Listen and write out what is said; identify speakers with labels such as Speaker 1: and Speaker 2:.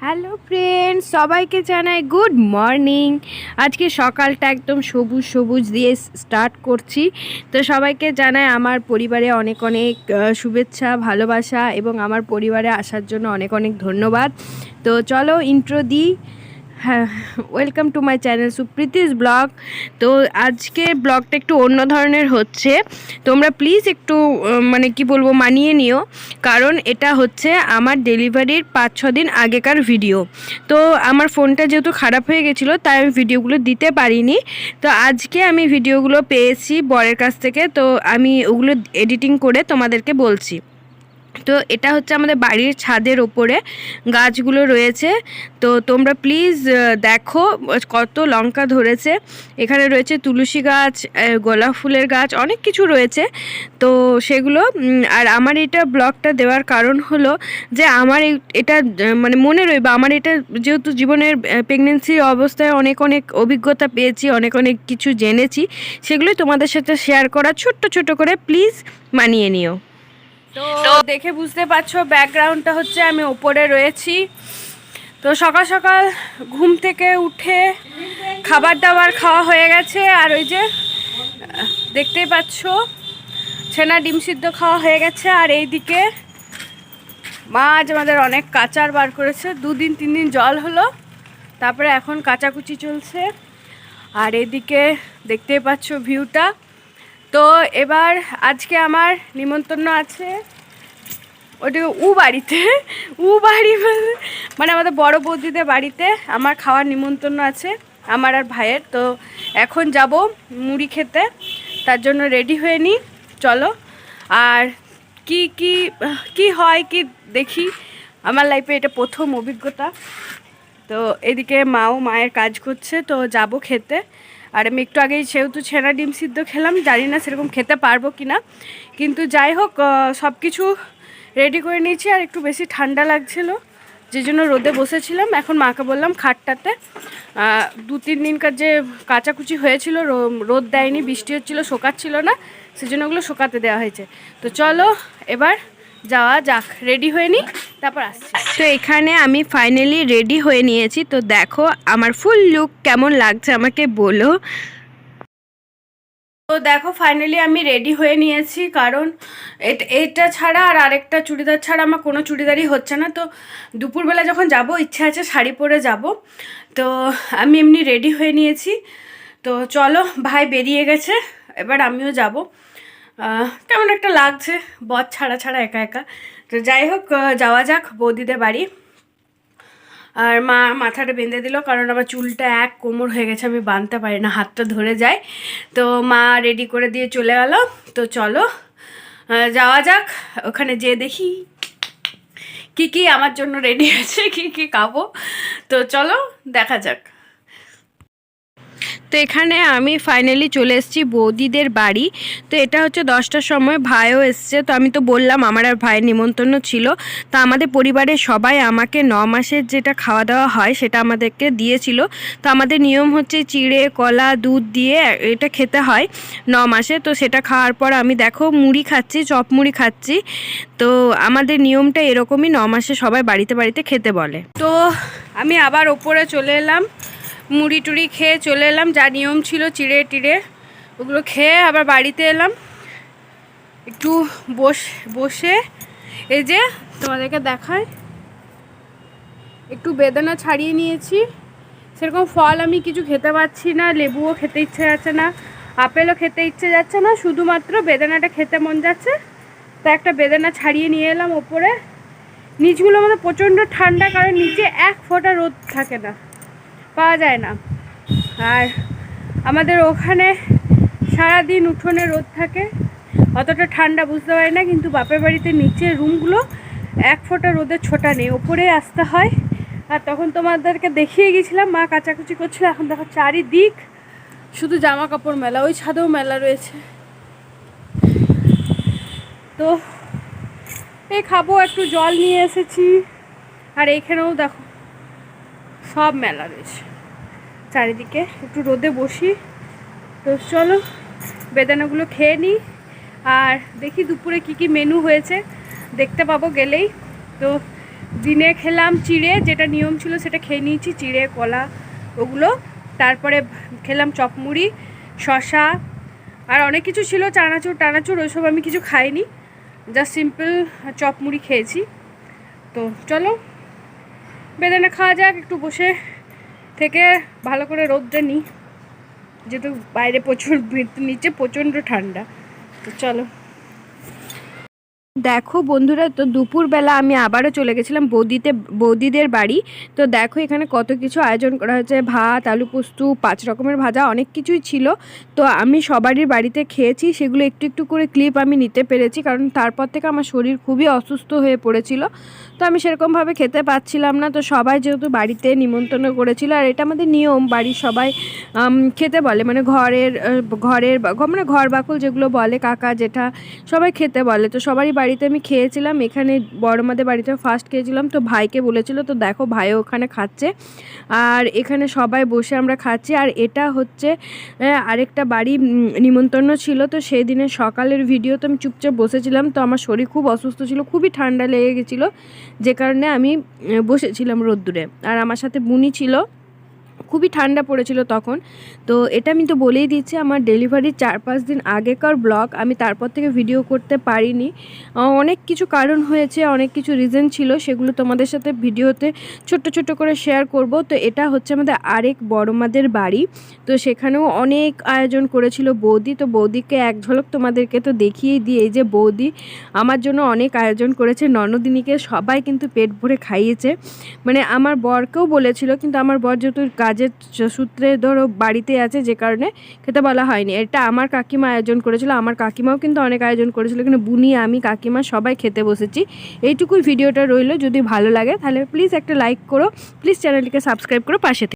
Speaker 1: Hello friends, সবাইকে জানাই good morning. আজকে সকালটা একদম সবুজ সবুজ দিয়ে স্টার্ট করছি। তো সবাইকে জানাই আমার পরিবারে অনেক অনেক শুভেচ্ছা, ভালোবাসা এবং আমার পরিবারে আসার জন্য অনেক অনেক ধন্যবাদ। তো চলো ইন্ট্রো দিই। হ্যাঁ, welcome to my channel Supriti's blog. তো আজকে ব্লগটা একটু অন্য ধরনের হচ্ছে, তোমরা প্লিজ একটু মানে কি বলবো মানিয়ে নিও, কারণ এটা হচ্ছে আমার ডেলিভারির 5-6 দিন আগেকার ভিডিও। তো আমার ফোনটা যেহেতু খারাপ হয়ে গেছিলো তাই আমি ভিডিওগুলো দিতে পারিনি। তো আজকে আমি ভিডিওগুলো পেয়েছি বরের কাছ থেকে, তো আমি ওগুলো এডিটিং করে তোমাদেরকে বলছি। তো এটা হচ্ছে আমাদের বাড়ির ছাদের ওপরে গাছগুলো রয়েছে। তো তোমরা প্লিজ দেখো কত লঙ্কা ধরেছে। এখানে রয়েছে তুলসী গাছ, গোলাপ ফুলের গাছ, অনেক কিছু রয়েছে। তো সেগুলো আর আমার এটা ব্লগটা দেওয়ার কারণ হলো যে আমার এটা মানে মনে রইবে, আমার এটা যেহেতু জীবনের প্রেগনেন্সি অবস্থায় অনেক অনেক অভিজ্ঞতা পেয়েছি, অনেক অনেক কিছু জেনেছি, সেগুলোই তোমাদের সাথে শেয়ার করা, ছোট্ট ছোট করে প্লিজ মানিয়ে নিও। তো দেখে বুঝতে পারছো ব্যাকগ্রাউন্ডটা হচ্ছে আমি ওপরে রয়েছি। তো সকাল সকাল ঘুম থেকে উঠে খাবার দাবার খাওয়া হয়ে গেছে, আর ওই যে দেখতেই পাচ্ছ ছেনা ডিম সিদ্ধ খাওয়া হয়ে গেছে। আর এইদিকে মাছ আমাদের অনেক কাঁচার বার করেছে, 2-3 দিন জল হলো, তারপরে এখন কাচাকুচি চলছে। আর এদিকে দেখতেই পাচ্ছ ভিউটা। তো এবার আজকে আমার নিমন্ত্রণ আছে ওটা বাড়িতে, বাড়ি মানে আমাদের বড় বৌদিদের বাড়িতে আমার খাওয়ার নিমন্ত্রণ আছে, আমার আর ভাইয়ের। তো এখন যাব মুড়ি খেতে, তার জন্য রেডি হয়ে নিই, চলো। আর কি কি কি হয় কি দেখি, আমার লাইফে এটা প্রথম অভিজ্ঞতা। তো এদিকে মায়ের কাজ করছে, তো যাব খেতে। আর আমি একটু আগেই সেহেতু ছেনা ডিম সিদ্ধ খেলাম, জানি না সেরকম খেতে পারবো কি না, কিন্তু যাই হোক সব কিছু রেডি করে নিয়েছি। আর একটু বেশি ঠান্ডা লাগছিলো, যে জন্য রোদে বসেছিলাম। এখন মাকে বললাম খাটটাতে 2-3 দিনকার যে কাচাকুচি হয়েছিল, রোদ দেয়নি, বৃষ্টি হচ্ছিলো, শোকাচ্ছিল না, সেজন্য ওগুলো শোকাতে দেওয়া হয়েছে। তো চলো এবার যাওয়া যাক, রেডি হয়ে নিই, তারপর আসছি। তো এখানে আমি ফাইনালি রেডি হয়ে নিয়েছি। তো দেখো আমার ফুল লুক কেমন লাগছে আমাকে বলো। তো দেখো ফাইনালি আমি রেডি হয়ে নিয়েছি, কারণ এটা ছাড়া আর আরেকটা চুড়িদার ছাড়া আমার কোনো চুড়িদারই হচ্ছে না। তো দুপুরবেলা যখন যাব ইচ্ছা আছে শাড়ি পরে যাব। তো আমি এমনি রেডি হয়ে নিয়েছি। তো চলো, ভাই বেরিয়ে গেছে, এবার আমিও যাব। কেমন একটা লাগছে বর ছাড়া ছাড়া একা একা। তো যাই হোক যাওয়া যাক বৌদিদের বাড়ি। আর মা মাথাটা বেঁধে দিল, কারণ আমার চুলটা এক কোমর হয়ে গেছে, আমি বাঁধতে পারি না, হাতটা ধরে যায়। তো মা রেডি করে দিয়ে চলে গেল। তো চলো যাওয়া যাক, ওখানে যেয়ে দেখি কি কি আমার জন্য রেডি আছে, কি কি খাবো। তো চলো দেখা যাক। তো এখানে আমি ফাইনালি চলে এসেছি বৌদিদের বাড়ি। তো এটা হচ্ছে 10টার সময়, ভাইও এসছে। তো আমি তো বললাম আমার আর ভাইয়ের নিমন্ত্রণ ছিল। তো আমাদের পরিবারের সবাই আমাকে 9 মাসের যেটা খাওয়া দাওয়া হয় সেটা আমাদেরকে দিয়েছিল। তো আমাদের নিয়ম হচ্ছে চিড়ে কলা দুধ দিয়ে এটা খেতে হয় 9 মাসে। তো সেটা খাওয়ার পর আমি দেখো মুড়ি খাচ্ছি, চপ মুড়ি খাচ্ছি। তো আমাদের নিয়মটা এরকমই, 9 মাসে সবাই বাড়িতে বাড়িতে খেতে বলে। তো আমি আবার ওপরে চলে এলাম, মুড়ি টুড়ি খেয়ে চলে এলাম, যা নিয়ম ছিল চিড়ে টিড়ে ওগুলো খেয়ে আবার বাড়িতে এলাম। একটু বসে এই যে তোমাদেরকে দেখায়, একটু বেদানা ছাড়িয়ে নিয়েছি। সেরকম ফল আমি কিছু খেতে পারছি না, লেবুও খেতে ইচ্ছে যাচ্ছে না, আপেলও খেতে ইচ্ছে যাচ্ছে না, শুধুমাত্র বেদানাটা খেতে মন যাচ্ছে। তা একটা বেদানা ছাড়িয়ে নিয়ে এলাম ওপরে। নিচগুলো আমাদের প্রচণ্ড ঠান্ডা, কারণ নিচে এক ফোঁটা রোদ থাকে না, পাওয়া যায় না। আর আমাদের ওখানে সারাদিন উঠোনে রোদ থাকে, অতটা ঠান্ডা বুঝতে পারি না, কিন্তু বাপের বাড়িতে নিচের রুমগুলো এক ফোঁটা রোদের ছোটা নেই, ওপরে আসতে হয়। আর তখন তোমাদেরকে দেখিয়ে গেছিলাম মা কাচাকুচি করছিল, এখন দেখো চারিদিক শুধু জামা কাপড় মেলা, ওই ছাদেও মেলা রয়েছে। তো এই খাবো, একটু জল নিয়ে এসেছি। আর এইখানেও দেখো সব মেলা রয়েছে চারিদিকে, একটু রোদে বসি। তো চলো বেদানাগুলো খেয়ে নিই, আর দেখি দুপুরে কি কি মেনু হয়েছে, দেখতে পাবো গেলেই। তো দিনে খেলাম চিড়ে, যেটা নিয়ম ছিল সেটা খেয়ে নিয়েছি, চিড়ে কলা ওগুলো। তারপরে খেলাম চপমুড়ি, শশা, আর অনেক কিছু ছিল, চানাচুর ওইসব আমি কিছু খাইনি, জাস্ট সিম্পল চপমুড়ি খেয়েছি। তো চলো বেদানা খাওয়া যাক, একটু বসে থেকে ভালো করে রোদটা নিই, যেহেতু বাইরে প্রচুর নিচে প্রচণ্ড ঠান্ডা। তো চলো। দেখো বন্ধুরা, তো দুপুরবেলা আমি আবারও চলে গেছিলাম বৌদিদের বাড়ি। তো দেখো এখানে কত কিছু আয়োজন করা হয়েছে, ভাত, আলু পোস্ত, 5 রকমের ভাজা, অনেক কিছুই ছিল। তো আমি সবারই বাড়িতে খেয়েছি, সেগুলো একটু একটু করে ক্লিপ আমি নিতে পেরেছি, কারণ তারপর থেকে আমার শরীর খুবই অসুস্থ হয়ে পড়েছিল। তো আমি সেরকমভাবে খেতে পাচ্ছিলাম না। তো সবাই যেহেতু বাড়িতে নিমন্ত্রণ করেছিল, আর এটা আমাদের নিয়ম, বাড়ির সবাই খেতে বলে, মানে মানে ঘর বাকল যেগুলো বলে, কাকা জেঠা সবাই খেতে বলে। তো সবারই বাড়িতে আমি খেয়েছিলাম, এখানে বড়মাদের বাড়িতে ফার্স্ট খেয়েছিলাম। তো ভাইকে বলেছিল, তো দেখো ভাইও ওখানে খাচ্ছে, আর এখানে সবাই বসে আমরা খাচ্ছি। আর এটা হচ্ছে আরেকটা বাড়ি নিমন্ত্রণ ছিল। তো সেই দিনের সকালের ভিডিও, তো আমি চুপচাপ বসেছিলাম। তো আমার শরীর খুব অসুস্থ ছিল, খুবই ঠান্ডা লেগে গেছিলো, যে কারণে আমি বসেছিলাম রোদ্দুরে। আর আমার সাথে বুনি ছিল, খুবই ঠান্ডা পড়েছিল তখন। তো এটা আমি তো বলেই দিচ্ছি, আমার ডেলিভারির 4-5 দিন আগেকার ব্লগ, আমি তারপর থেকে ভিডিও করতে পারিনি। অনেক কিছু কারণ হয়েছে, অনেক কিছু রিজন ছিল, সেগুলো তোমাদের সাথে ভিডিওতে ছোট্ট করে শেয়ার করব। তো এটা হচ্ছে আমাদের আরেক বড়মাদের বাড়ি। তো সেখানেও অনেক আয়োজন করেছিল বৌদি। তো বৌদিকে এক ঝলক তোমাদেরকে তো দেখিয়েই দিই, এই যে বৌদি আমার জন্য অনেক আয়োজন করেছে, ননদিনীকে সবাই কিন্তু পেট ভরে খাইয়েছে। মানে আমার বরকেও বলেছিল, কিন্তু আমার বর যেহেতু কাজের সূত্রে ধরো বাড়িতে আছে, যে কারণে খেতে বলা হয়নি। এটা আমার কাকিমা আয়োজন করেছিল, আমার কাকিমাও কিন্তু অনেক আয়োজন করেছিল, কিন্তু বুনি, আমি, কাকিমা সবাই খেতে বসেছি। এইটুকুই ভিডিওটা রইলো, যদি ভালো লাগে তাহলে প্লিজ একটা লাইক করো, প্লিজ চ্যানেলটিকে সাবস্ক্রাইব করো পাশে থেকে।